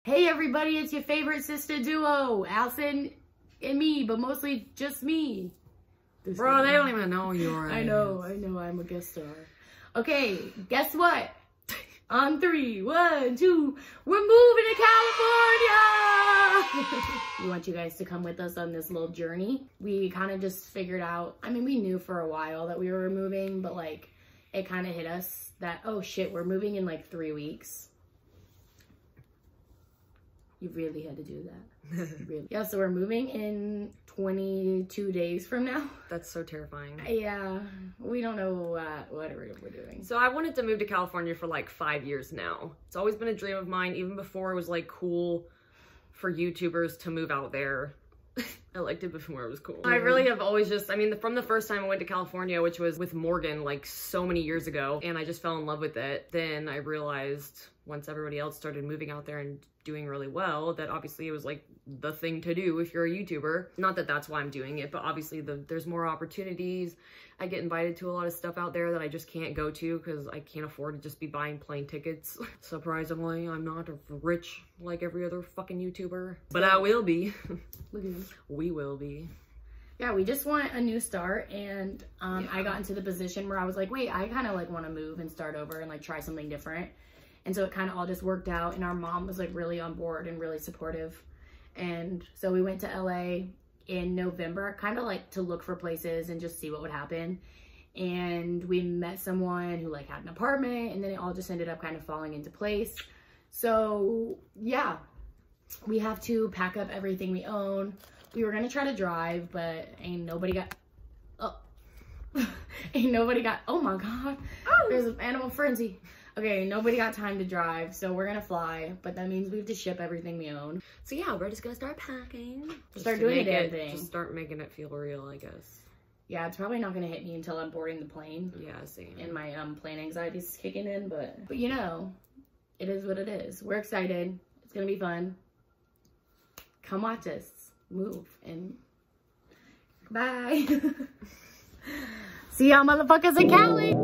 Hey everybody, it's your favorite sister duo, Alison and me, but mostly just me. Bro, they don't even know you're I know, I'm a guest star. Okay, guess what? On 3, 1, 2, we're moving to California! We want you guys to come with us on this little journey. We kind of just figured out, I mean, we knew for a while that we were moving, but like, it kind of hit us that, oh shit, we're moving in like 3 weeks. You really had to do that. Really. Yeah, so we're moving in 22 days from now. That's so terrifying. Yeah, we don't know what we're doing. So I wanted to move to California for like 5 years now. It's always been a dream of mine, even before it was like cool for YouTubers to move out there. I liked it before it was cool. I really have always just, I mean, from the first time I went to California, which was with Morgan like so many years ago, and I just fell in love with it. Then I realized once everybody else started moving out there and doing really well, that obviously it was like the thing to do if you're a YouTuber. Not that that's why I'm doing it, but obviously there's more opportunities. I get invited to a lot of stuff out there that I just can't go to because I can't afford to just be buying plane tickets. Surprisingly, I'm not rich like every other fucking YouTuber, but I will be. Look at him. We will be. Yeah, we just want a new start, and I got into the position where I was like, wait, I kind of like want to move and start over and like try something different. And so it kind of all just worked out, and our mom was like really on board and really supportive. And so we went to LA in November, kind of like to look for places and just see what would happen. And we met someone who like had an apartment, and then it all just ended up kind of falling into place. So yeah, we have to pack up everything we own. We were gonna try to drive, but ain't nobody got, oh my God, there's an animal frenzy. Okay, nobody got time to drive, so we're gonna fly, but that means we have to ship everything we own. So yeah, we're just gonna start packing. Start doing the damn thing. Just start making it feel real, I guess. Yeah, it's probably not gonna hit me until I'm boarding the plane. Yeah, same. And my plane anxiety is kicking in, but you know, it is what it is. We're excited. It's gonna be fun. Come watch us move, and bye. See y'all motherfuckers in Cali.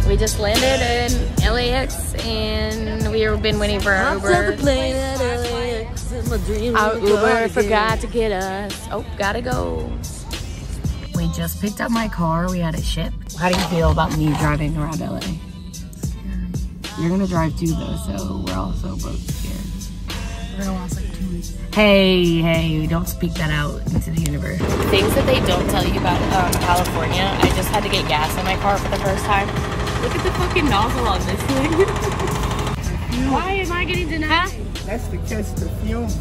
We just landed in LAX, and we've been waiting for our Uber. Our Uber forgot to get us. Oh, gotta go. We just picked up my car. We had it shipped. How do you feel about me driving around LA? You're gonna drive too, though, so we're also both scared. We're gonna last like 2 weeks. Hey, don't speak that out into the universe. Things that they don't tell you about California. I just had to get gas in my car for the first time. Look at the fucking nozzle on this thing. Why am I getting denied? Huh? That's to catch the fumes.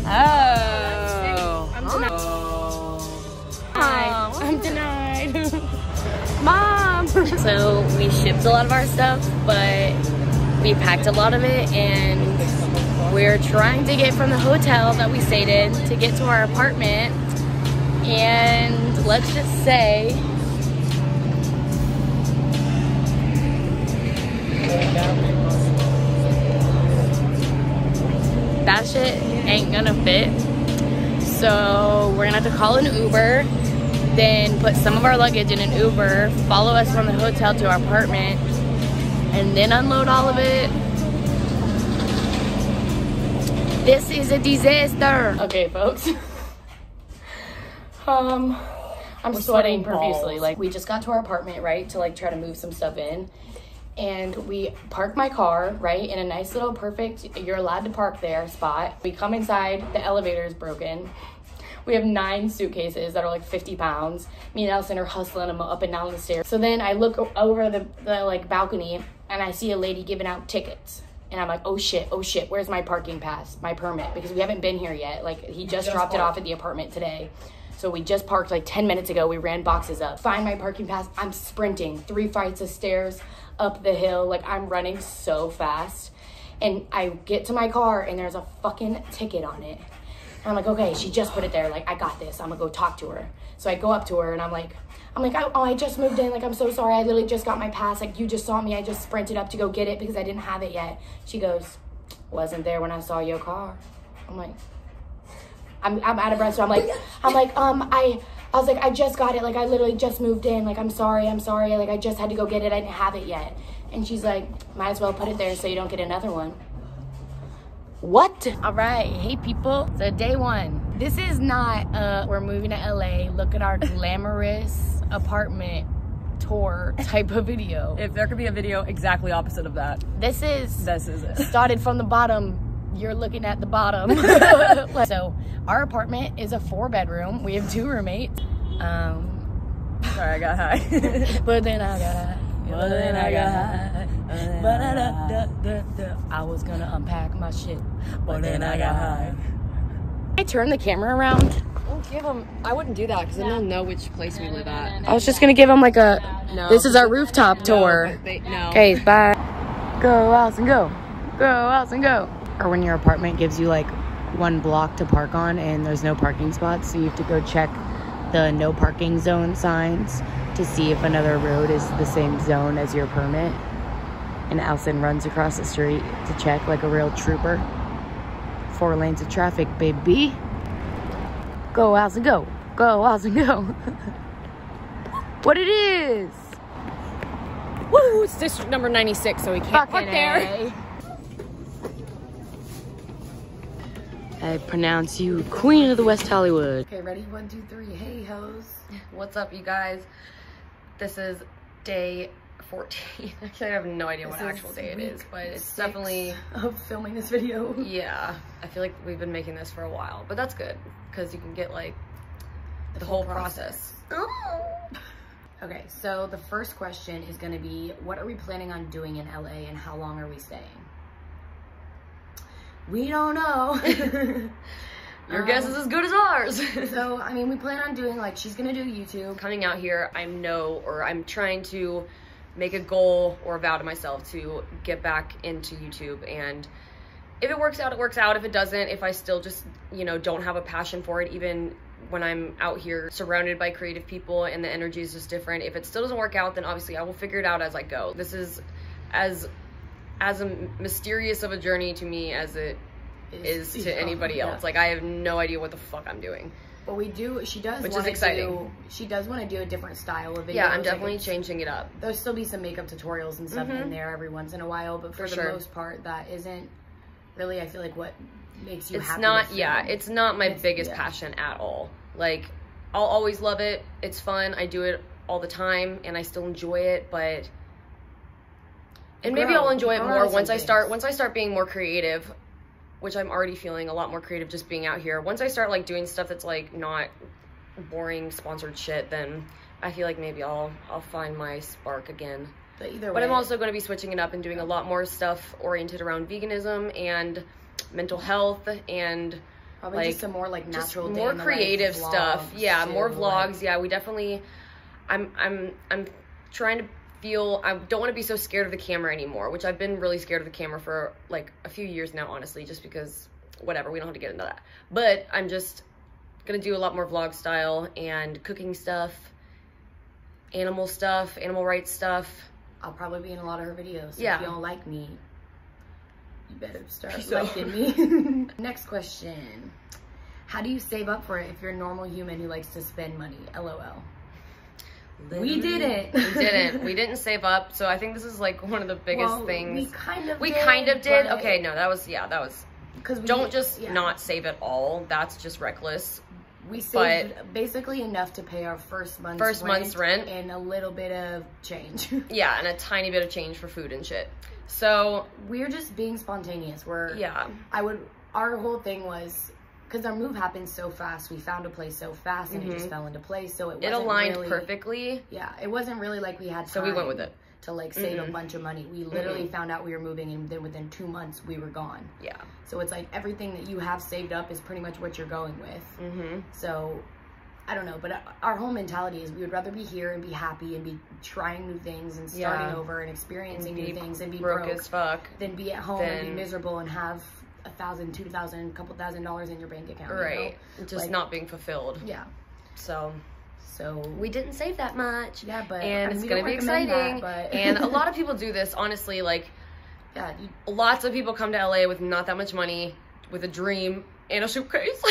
Oh. I'm denied. I'm denied. Mom! So we shipped a lot of our stuff, but we packed a lot of it, and we're trying to get from the hotel that we stayed in to get to our apartment. And let's just say, that shit ain't gonna fit. So we're gonna have to call an Uber, then put some of our luggage in an Uber, follow us from the hotel to our apartment, and then unload all of it. This is a disaster. Okay, folks. I'm sweating profusely. Like, we just got to our apartment, right, to like try to move some stuff in. And we parked my car, right, in a nice little perfect, you're allowed to park there spot. We come inside, the elevator is broken. We have 9 suitcases that are like 50 pounds. Me and Alison are hustling them up and down the stairs. So then I look over the like balcony, and I see a lady giving out tickets. And I'm like, oh shit, where's my parking pass, my permit? Because we haven't been here yet. Like, he just dropped it off at the apartment today. So we just parked like 10 minutes ago. We ran boxes up. Find my parking pass. I'm sprinting 3 flights of stairs up the hill. Like, I'm running so fast. And I get to my car, and there's a fucking ticket on it. And I'm like, okay, she just put it there. Like, I got this. I'm gonna go talk to her. So I go up to her, and I'm like, oh, I just moved in. Like, I'm so sorry. I literally just got my pass. Like, you just saw me. I just sprinted up to go get it because I didn't have it yet. She goes, wasn't there when I saw your car. I'm like, I'm out of breath, so I was like, I just got it. Like, I literally just moved in. Like, I'm sorry. Like, I just had to go get it. I didn't have it yet. And she's like, might as well put it there so you don't get another one. What? All right. Hey, people. So, day one. This is not, we're moving to LA. Look at our glamorous apartment tour type of video. If there could be a video exactly opposite of that. This is it. Started from the bottom. You're looking at the bottom. So our apartment is a 4-bedroom. We have 2 roommates. Sorry, I got high. But then I got high. I was gonna unpack my shit, but then I got high. I turned the camera around. Don't give them. I wouldn't do that because then they'll know which place we live at. I was just gonna give them like a. No. This is our rooftop tour. No. Okay, bye. Go Alison, go. Go Alison, go. Or when your apartment gives you like 1 block to park on and there's no parking spots, so you have to go check the no parking zone signs to see if another road is the same zone as your permit. And Alison runs across the street to check like a real trooper. 4 lanes of traffic, baby. Go Alison, go. Go Alison, go. What it is? Woo! It's district number 96, so we can't park there. I pronounce you Queen of the West Hollywood. Okay, ready? 1, 2, 3. Hey, hoes. What's up, you guys? This is day 14. Actually, I have no idea what actual day it is, but it's definitely of filming this video. Yeah, I feel like we've been making this for a while, but that's good because you can get like the whole process. Oh. Okay, so the first question is going to be, what are we planning on doing in LA and how long are we staying? We don't know. Your guess is as good as ours. So, I mean, we plan on doing, like, she's gonna do YouTube. Coming out here, I'm trying to make a goal or a vow to myself to get back into YouTube. And if it works out, it works out. If it doesn't, if I still just, you know, don't have a passion for it, even when I'm out here surrounded by creative people and the energy is just different. If it still doesn't work out, then obviously I will figure it out as I go. This is as mysterious of a journey to me as it is to anybody else. Like, I have no idea what the fuck I'm doing. But she does which is exciting. She does want to do a different style of videos. Yeah, I'm definitely changing it up. There'll still be some makeup tutorials and stuff in there every once in a while, but for the most part, that isn't really, I feel like, what makes you happy. It's not, it's not my biggest passion at all. Like, I'll always love it. It's fun. I do it all the time, and I still enjoy it, but... And maybe I'll enjoy it more once I start being more creative, which I'm already feeling a lot more creative just being out here. Once I start like doing stuff that's like not boring sponsored shit, then I feel like maybe I'll find my spark again. But I'm also going to be switching it up and doing a lot more stuff oriented around veganism and mental health and probably like just some more like natural, just more creative stuff. Yeah, more vlogs. Yeah, we definitely. I'm trying to feel, I don't want to be so scared of the camera anymore, which I've been really scared of the camera for like a few years now, honestly, just because whatever, we don't have to get into that. But I'm just gonna do a lot more vlog style and cooking stuff, animal rights stuff. I'll probably be in a lot of her videos. So yeah. If you don't like me, you better start liking me. Next question. How do you save up for it if you're a normal human who likes to spend money? LOL. We didn't. We didn't save up. So I think this is like one of the biggest things. We kind of did. Okay, no, that was because don't just not save at all. That's just reckless. We saved basically enough to pay our first month's rent and a little bit of change. Yeah, and a tiny bit of change for food and shit. So we're just being spontaneous. Our whole thing was, because our move happened so fast, we found a place so fast, and it just fell into place. So it aligned perfectly. Yeah, it wasn't really like we had time. So we went with it to like save a bunch of money. We literally found out we were moving, and then within 2 months we were gone. Yeah. So it's like everything that you have saved up is pretty much what you're going with. So I don't know, but our whole mentality is we would rather be here and be happy and be trying new things and starting over and experiencing new things and be broke as fuck than be at home and be miserable and have $1,000, $2,000, couple $1,000s in your bank account. Right. You know? Just like, not being fulfilled. Yeah. So we didn't save that much. Yeah, but and it's gonna be exciting. And a lot of people do this, honestly. Like, Yeah, lots of people come to LA with not that much money, with a dream and a suitcase.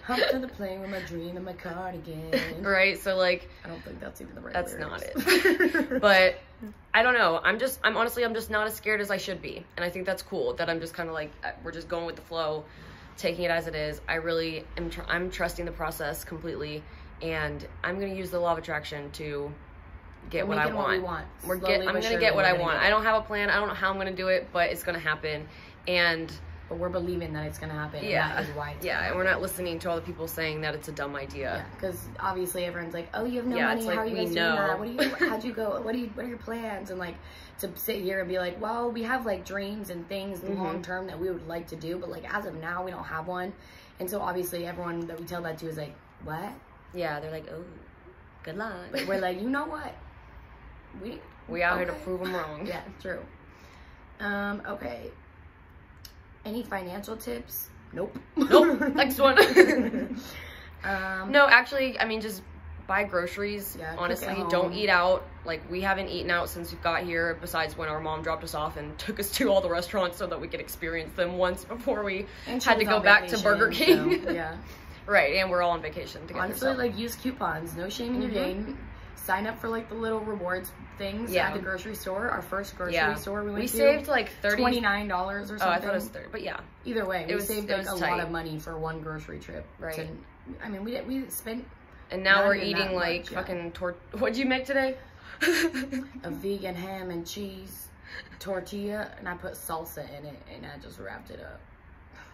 hop to the plane with my dream and my cardigan. Right, so like, I don't think that's even the right that's lyrics. not it. But I don't know. I'm honestly just not as scared as I should be. And I think that's cool that I'm just kind of like, we're just going with the flow, taking it as it is. I really am, I'm trusting the process completely. And I'm going to use the law of attraction to get what I want. What we want. I'm going to get what I want. I don't have a plan. I don't know how I'm going to do it, but it's going to happen. But we're believing that it's going to happen. Yeah. And that is why it's yeah. And we're not listening to all the people saying that it's a dumb idea. Yeah. Because obviously everyone's like, oh, you have no Yeah, money. it's like, How are you we guys know. doing that? How'd you go? What are your plans? And like to sit here and be like, well, we have like dreams and things long term that we would like to do. But like as of now, we don't have one. And so obviously everyone that we tell that to is like, what? Yeah. They're like, oh, good luck. But we're like, you know what? We out here to prove them wrong. Yeah, true. Okay. Any financial tips? Nope. Nope. Next one. No, No, actually, I mean, just buy groceries. Yeah, honestly, cook at don't home. eat out. Like, we haven't eaten out since we got here, besides when our mom dropped us off and took us to all the restaurants so that we could experience them once before we had to go back to Burger King. So, yeah. Right, and we're all on vacation together. Honestly, so. like, use coupons. No shame in your game. Sign up for, like, the little rewards things at the grocery store. Our first grocery store we went to. We saved, like, $29 or something. Oh, I thought it was 30, but yeah. Either way, we saved, like, a tight. lot of money for one grocery trip. Right. So, I mean, we spent... And now not we're even eating, that like, much, fucking what'd you make today? A vegan ham and cheese tortilla, and I put salsa in it, and I just wrapped it up.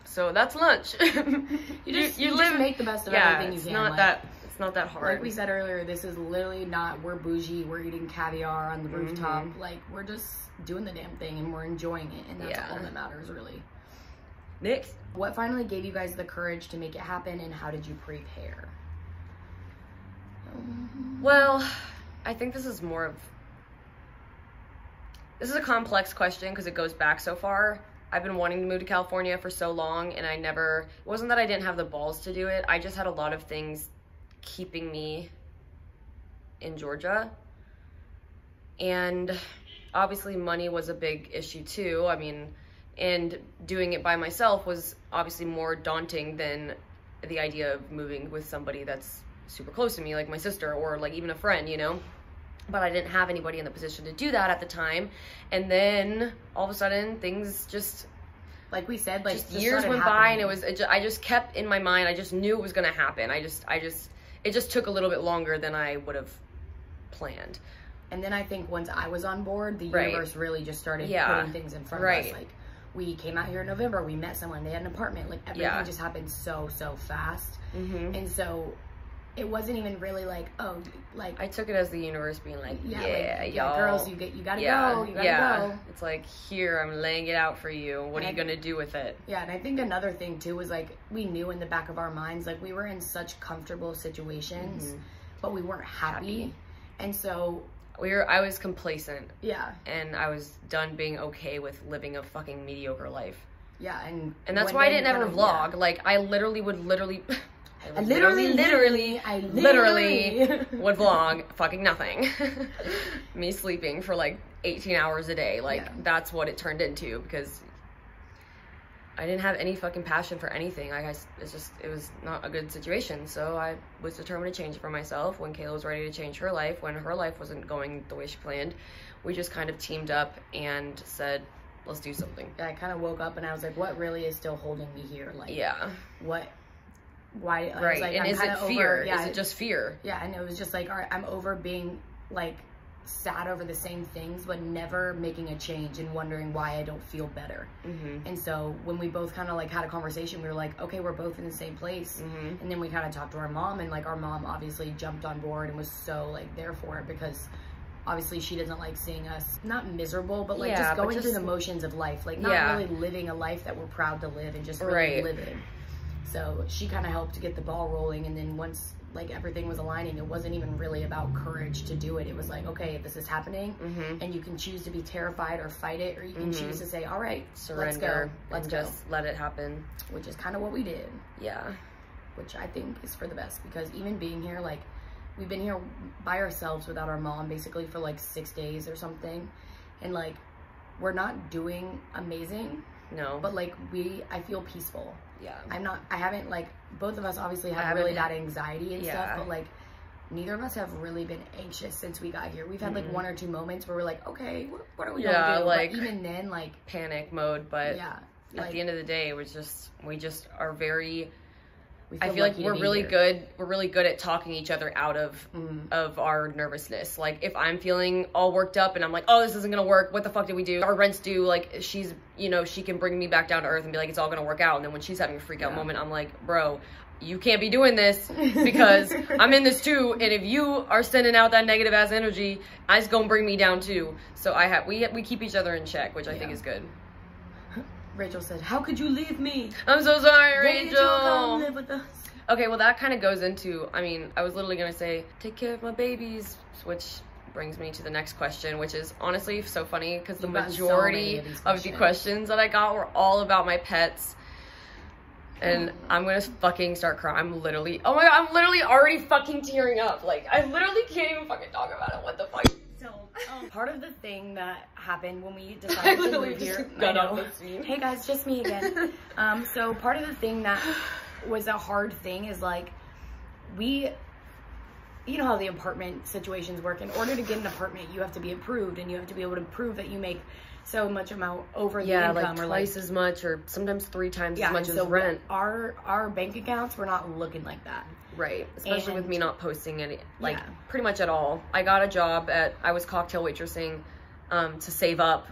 So that's lunch. You just make the best of everything you can. It's not that hard. Like we said earlier, this is literally not, we're bougie, we're eating caviar on the rooftop. Like, we're just doing the damn thing, and we're enjoying it, and that's all that matters, really. Next. What finally gave you guys the courage to make it happen, and how did you prepare? Well, I think this is a complex question because it goes back so far. I've been wanting to move to California for so long, and it wasn't that I didn't have the balls to do it. I just had a lot of things keeping me in Georgia. And obviously money was a big issue too. I mean, and doing it by myself was obviously more daunting than the idea of moving with somebody that's super close to me, like my sister or like even a friend, you know. But I didn't have anybody in the position to do that at the time. And then all of a sudden things just, like we said, like just years went by, and I just kept in my mind, I just knew it was going to happen. It just took a little bit longer than I would have planned. And then I think once I was on board, the universe really just started putting things in front of us. Like, we came out here in November, we met someone, they had an apartment, like everything just happened so fast. And so it wasn't even really like, oh, like, I took it as the universe being like, y'all, girls, you gotta go, you gotta go. It's like, here, I'm laying it out for you. What are you gonna do with it? Yeah, and I think another thing too was like, we knew in the back of our minds, like, we were in such comfortable situations, but we weren't happy. And so I was complacent. Yeah. And I was done being okay with living a fucking mediocre life. Yeah, and that's why I didn't ever vlog. Like, I literally would I literally would vlog fucking nothing. Me sleeping for like 18 hours a day. Like, that's what it turned into, because I didn't have any fucking passion for anything. Like, it was not a good situation. So I was determined to change it for myself. When Kayla was ready to change her life, when her life wasn't going the way she planned, we just kind of teamed up and said, let's do something. Yeah, I kind of woke up and I was like, what really is still holding me here? Like, why? I was like, and is it fear? Is it just fear? Yeah, and it was just like, all right, I'm over being like sad over the same things, but never making a change and wondering why I don't feel better. And so when we both kind of like had a conversation, we were like, okay, we're both in the same place. And then we kind of talked to our mom, and like our mom obviously jumped on board and was so like there for it, because obviously she doesn't like seeing us not miserable, but like just going through the motions of life, like not really living a life that we're proud to live and just really living. So she kind of helped to get the ball rolling, and then once like everything was aligning, it wasn't even really about courage to do it. It was like, okay, if this is happening, and you can choose to be terrified or fight it, or you can choose to say, all right, surrender, let's go, just let it happen. Which is kind of what we did. Yeah. Which I think is for the best, because even being here, like, we've been here by ourselves without our mom basically for like 6 days or something, and like we're not doing amazing. No. But like I feel peaceful. Yeah. I haven't like, both of us obviously have really bad anxiety and stuff, but like neither of us have really been anxious since we got here. We've had like 1 or 2 moments where we're like, okay, what are we gonna do? Like, but even then, like panic mode, but yeah, at the end of the day, we just are very, I feel lucky like we're really good at talking each other out of our nervousness. Like if I'm feeling all worked up and I'm like, oh, this isn't gonna work, what the fuck did we do? Our rent's due, like she's, you know, she can bring me back down to earth and be like, it's all gonna work out. And then when she's having a freak out moment, I'm like, bro, you can't be doing this because I'm in this too, and if you are sending out that negative ass energy, it's gonna bring me down too. So we keep each other in check, which I think is good. Rachel said, how could you leave me? I'm so sorry, Rachel. Come live with us. Okay, well that kind of goes into, I mean, I was literally gonna say, take care of my babies, which brings me to the next question, which is honestly so funny because the majority of the questions that I got were all about my pets. And I'm gonna fucking start crying. I'm literally, oh my god, I'm literally already fucking tearing up. Like, I literally can't even fucking talk about it. What the fuck? So, part of the thing that happened when we decided to move here, hey guys, just me again. So part of the thing that was a hard thing is like, you know how the apartment situations work. In order to get an apartment, you have to be approved, and you have to be able to prove that you make so much amount over the income, like or twice as much, or sometimes 3 times as much as rent. Our bank accounts were not looking like that. Right, especially with me not posting any, like pretty much at all. I got a job I was cocktail waitressing to save up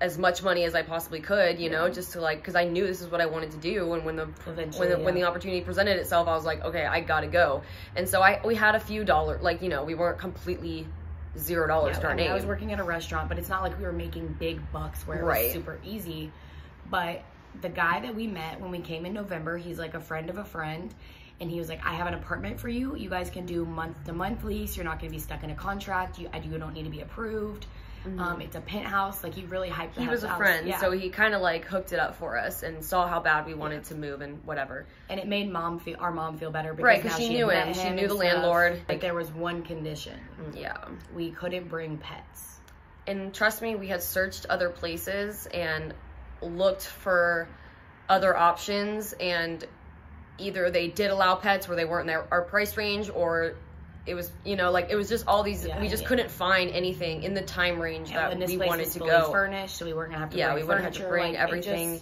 as much money as I possibly could, you know, just to like, because I knew this is what I wanted to do, and when the opportunity presented itself, I was like, okay, I gotta go. And so we had a few dollars, like, you know, we weren't completely $0 starting. I was working at a restaurant, but it's not like we were making big bucks where it was super easy. But the guy that we met when we came in November, he's like a friend of a friend, and he was like, I have an apartment for you. You guys can do month-to-month lease. You're not going to be stuck in a contract. You don't need to be approved. It's a penthouse. Like, he really hyped the house. He was a friend, so he kind of like hooked it up for us and saw how bad we wanted to move and whatever. And it made our mom feel better, because she knew him. She knew the landlord. But there was one condition. Yeah, we couldn't bring pets. And trust me, we had searched other places and looked for other options, and either they did allow pets where they weren't in our price range, or it was, you know, like, it was just all these, we just couldn't find anything in the time range that we wanted to go. Furnished, so we weren't gonna have to bring we wouldn't have to bring everything.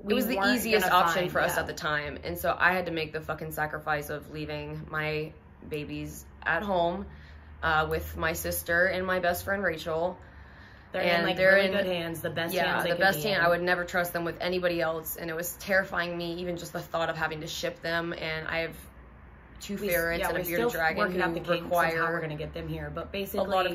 It was the easiest option for us at the time, and so I had to make the fucking sacrifice of leaving my babies at home with my sister and my best friend Rachel. They're in really good hands, the best hands they could be in. The best hand. I would never trust them with anybody else, and it was terrifying me, even just the thought of having to ship them. And I have 2 ferrets and a bearded dragon who require how we're gonna get them here, but basically a lot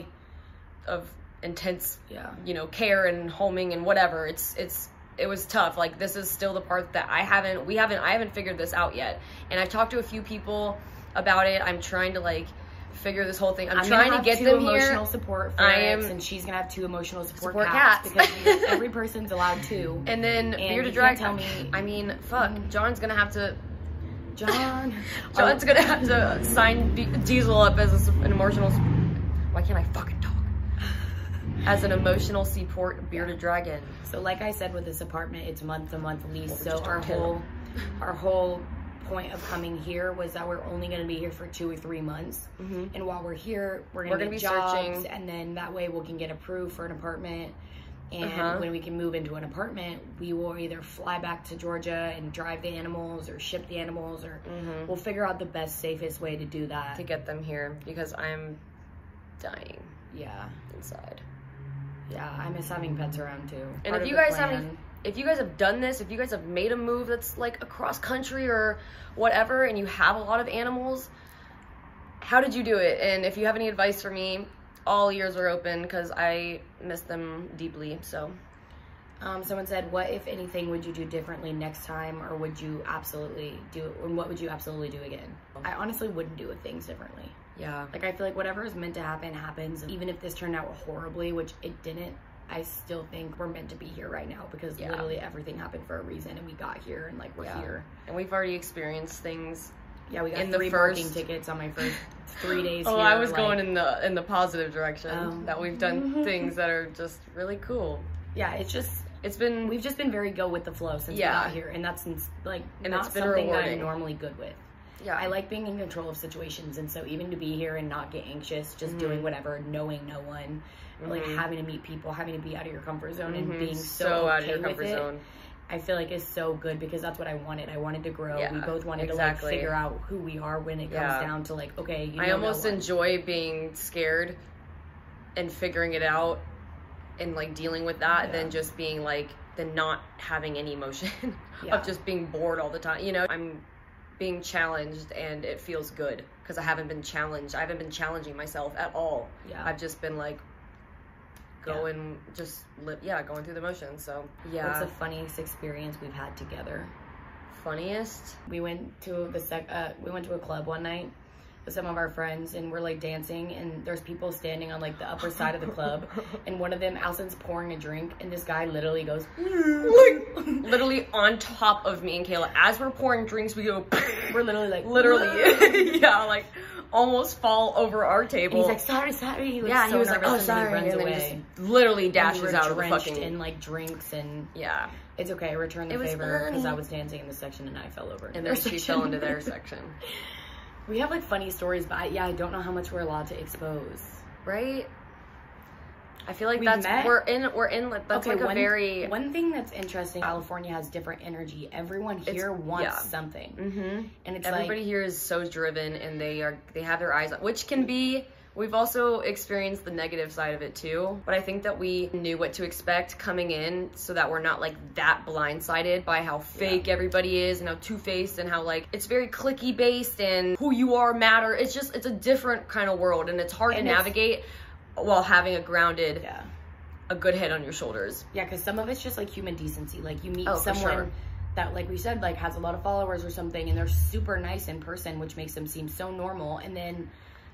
of intense, you know, care and homing and whatever. It was tough. Like, this is still the part that I haven't figured this out yet. And I've talked to a few people about it. I'm trying to like figure this whole thing. I'm trying to get them emotional support ferrets, and she's gonna have 2 emotional support cats. Because every person's allowed 2. And then bearded dragon. I mean, fuck. John's gonna have to sign Diesel up as an emotional. Why can't I fucking talk? As an emotional support bearded dragon. So like I said, with this apartment, it's month-to-month lease. So our whole point of coming here was that we're only going to be here for 2 or 3 months. And while we're here, we're going to be jobs, searching, and then that way we can get approved for an apartment. And when we can move into an apartment, we will either fly back to Georgia and drive the animals, or ship the animals, or we'll figure out the best, safest way to do that. To get them here, because I'm dying. Yeah. Inside. Yeah, I miss having pets around too. And if you guys have done this, if you guys have made a move that's like across country or whatever, and you have a lot of animals, how did you do it? And if you have any advice for me, all ears are open, because I miss them deeply. So someone said, what if anything would you do differently next time, or would you absolutely do it, and what would you absolutely do again? I honestly wouldn't do things differently. Yeah, like, I feel like whatever is meant to happen happens. Even if this turned out horribly, which it didn't, I still think we're meant to be here right now, because literally everything happened for a reason, and we got here, and like, we're here, and we've already experienced things. Yeah, we got 3 parking tickets on my first 3 days here. I was going in the positive direction, that we've done things that are just really cool. Yeah, we've just been very go with the flow since we got here, and that's like not something rewarding. That I'm normally good with. Yeah, I like being in control of situations, and so even to be here and not get anxious, just doing whatever, knowing no one, like having to meet people, having to be out of your comfort zone, and being so out of okay your comfort zone. I feel like is so good because that's what I wanted. I wanted to grow. We both wanted to like figure out who we are when it comes down to like, okay, I almost enjoy being scared and figuring it out and like dealing with that than just being like, than not having any emotion of just being bored all the time. You know, I'm being challenged and it feels good because I haven't been challenged. I haven't been challenging myself at all. I've just been like, going through the motions. So what's the funniest experience we've had together? Funniest? We went to a club one night with some of our friends, and we're like dancing, and there's people standing on like the upper side of the club, and one of them, Alison's pouring a drink, and this guy literally goes like literally on top of me and Kayla as we're pouring drinks. We go we're literally like like almost fall over our table. And he's like, sorry. He was he was like, oh, and sorry. he runs and away. Then he just literally dashes out of the fucking... in like drinks and... Yeah. It's okay. I returned the favor because I was dancing in the section and I fell over. And then she fell into their section. We have like funny stories, but I don't know how much we're allowed to expose. Right? I feel like we're in like, that's like a very... One thing that's interesting, California has different energy. Everyone here wants something. And it's everybody here is so driven, and they have their eyes on, which can be, we've also experienced the negative side of it too. But I think that we knew what to expect coming in so that we're not like that blindsided by how fake everybody is and how two-faced and how like it's very clicky based and who you are matter. It's a different kind of world, and it's hard to navigate while having a grounded, a good head on your shoulders. Yeah, because some of it's just like human decency. Like you meet someone that, like we said, like has a lot of followers or something, and they're super nice in person, which makes them seem so normal. And then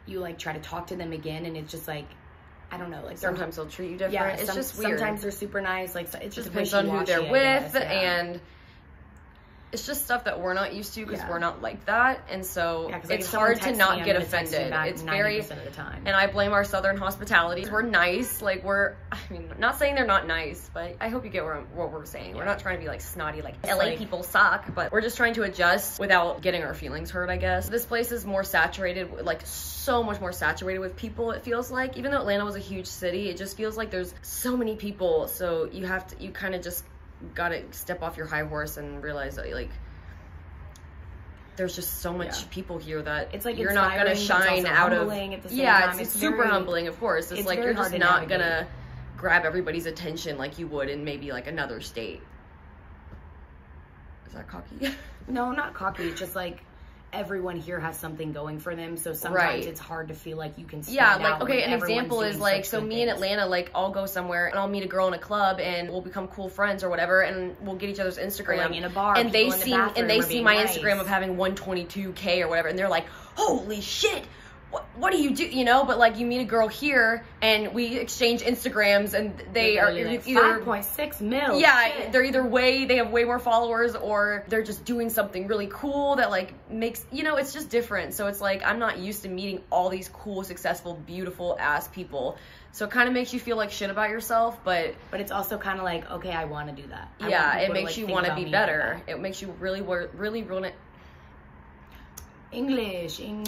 you like try to talk to them again, and it's just like, I don't know, like sometimes they'll treat you different. Yeah, it's just weird. Sometimes they're super nice. Like it just depends on who they're with, and it's just stuff that we're not used to because we're not like that, and so it's hard to not get offended. It's very, of the time. And I blame our Southern hospitality. We're nice, like I mean, not saying they're not nice, but I hope you get what we're saying. We're not trying to be like snotty, like LA people suck, but we're just trying to adjust without getting our feelings hurt, I guess. This place is more saturated, like so much more saturated with people, it feels like. Even though Atlanta was a huge city, it just feels like there's so many people, so you kind of just gotta step off your high horse and realize that like there's just so much people here that it's like you're not gonna shine out of. It's super humbling, of course. It's like you're just not gonna grab everybody's attention like you would in maybe like another state. Is that cocky? No, not cocky, just like everyone here has something going for them, so sometimes it's hard to feel like you can stand out. Like, okay, an example is like, so me in Atlanta, like I'll go somewhere and I'll meet a girl in a club and we'll become cool friends or whatever, and we'll get each other's Instagram. Or like in a bar, and they see my Instagram of having 122K or whatever, and they're like, holy shit, what do you do, you know? But like you meet a girl here and we exchange Instagrams, and they are like either 5.6 mil. Yeah, they're either they have way more followers, or they're just doing something really cool that like makes, you know, it's just different. So it's like I'm not used to meeting all these cool, successful, beautiful ass people. So it kind of makes you feel like shit about yourself, but it's also kind of like, okay, I want to do that. It makes you want to be better. It makes you really want to. English. It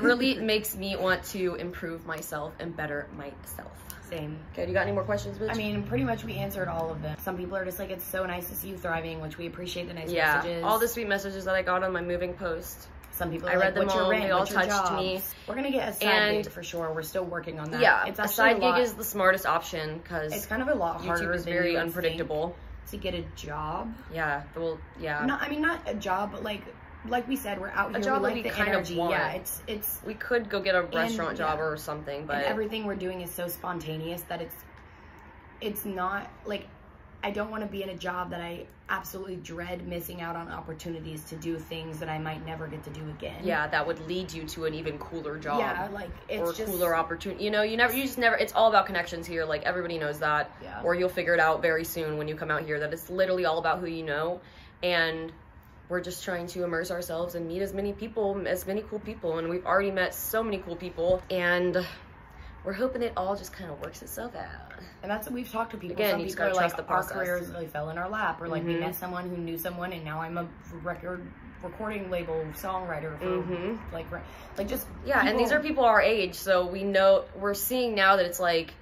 really makes me want to improve myself and better myself. Same. Okay, you got any more questions, bitch? I mean, pretty much we answered all of them. Some people are just like, it's so nice to see you thriving, which we appreciate the nice messages. All the sweet messages that I got on my moving post. Some people I read them all. They all touched me. We're gonna get a side gig for sure. We're still working on that. Yeah, it's a side gig is the smartest option because it's kind of a lot harder. YouTube is very unpredictable. To get a job. Yeah. Well, yeah. No, I mean not a job, but like we said, we're out here. A job we like the kind energy. Of want. Yeah, it's. We could go get a restaurant job or something, but everything we're doing is so spontaneous that it's not like, I don't want to be in a job that I absolutely dread missing out on opportunities to do things that I might never get to do again. Yeah, that would lead you to an even cooler job. Yeah, like it's just cooler opportunity. You know, you just never. It's all about connections here. Like everybody knows that. Yeah. Or you'll figure it out very soon when you come out here that it's literally all about who you know, and we're just trying to immerse ourselves and meet as many cool people, and we've already met so many cool people, and we're hoping it all just kind of works itself out. And that's what we've talked to people. Again, Some you just people gotta are trust like, the our process. careers really fell in our lap, or like we met someone who knew someone, and now I'm a recording label songwriter for like just yeah. And these are people our age, so we're seeing now that it's like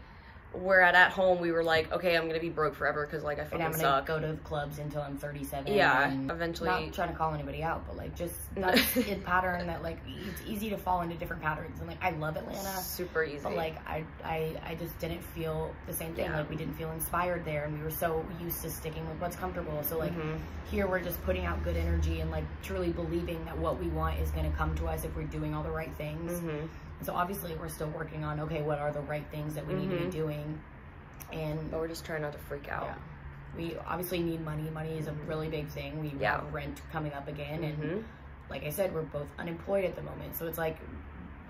we're at home. We were like, okay, I'm gonna be broke forever because like I fucking and I'm suck. gonna go to the clubs until I'm 37. Yeah, and eventually. Not trying to call anybody out, but like just that's a pattern that like it's easy to fall into different patterns. And like I love Atlanta, super easy. but like I just didn't feel the same thing. Like we didn't feel inspired there, and we were so used to sticking with what's comfortable. So like here we're just putting out good energy and like truly believing that what we want is gonna come to us if we're doing all the right things. So obviously we're still working on, okay, what are the right things that we need to be doing. But we're just trying not to freak out. Yeah. We obviously need money. Money is a really big thing. We have rent coming up again. And like I said, we're both unemployed at the moment. So it's like,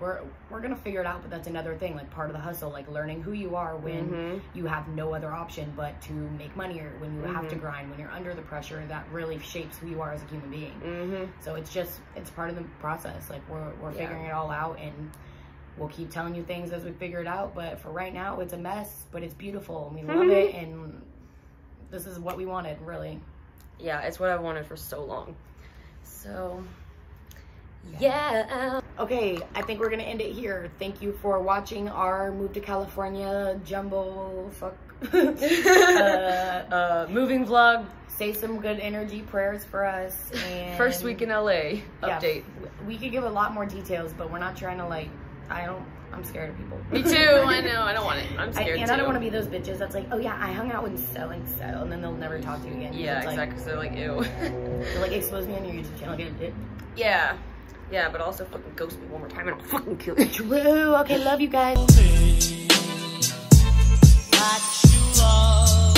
we're going to figure it out. But that's another thing, like part of the hustle, like learning who you are when you have no other option but to make money, or when you have to grind, when you're under the pressure. That really shapes who you are as a human being. So it's part of the process. Like we're figuring it all out, and we'll keep telling you things as we figure it out, but for right now, it's a mess, but it's beautiful, and we love it, and this is what we wanted, really. Yeah, it's what I wanted for so long. So, yeah. Okay, I think we're gonna end it here. Thank you for watching our Move to California jumbo moving vlog. Say some good energy prayers for us. And first week in LA update. We could give a lot more details, but we're not trying to like, I'm scared of people. Me too, I know, I don't want it. I'm scared too. And I don't want to be those bitches that's like, oh yeah, I hung out with so-and-so, and then they'll never talk to you again. Yeah, exactly, so they're like, ew. They're like, expose me on your YouTube channel, get it? Yeah. Yeah, but also fucking ghost me one more time and I'll fucking kill you. True, okay, love you guys. What you love.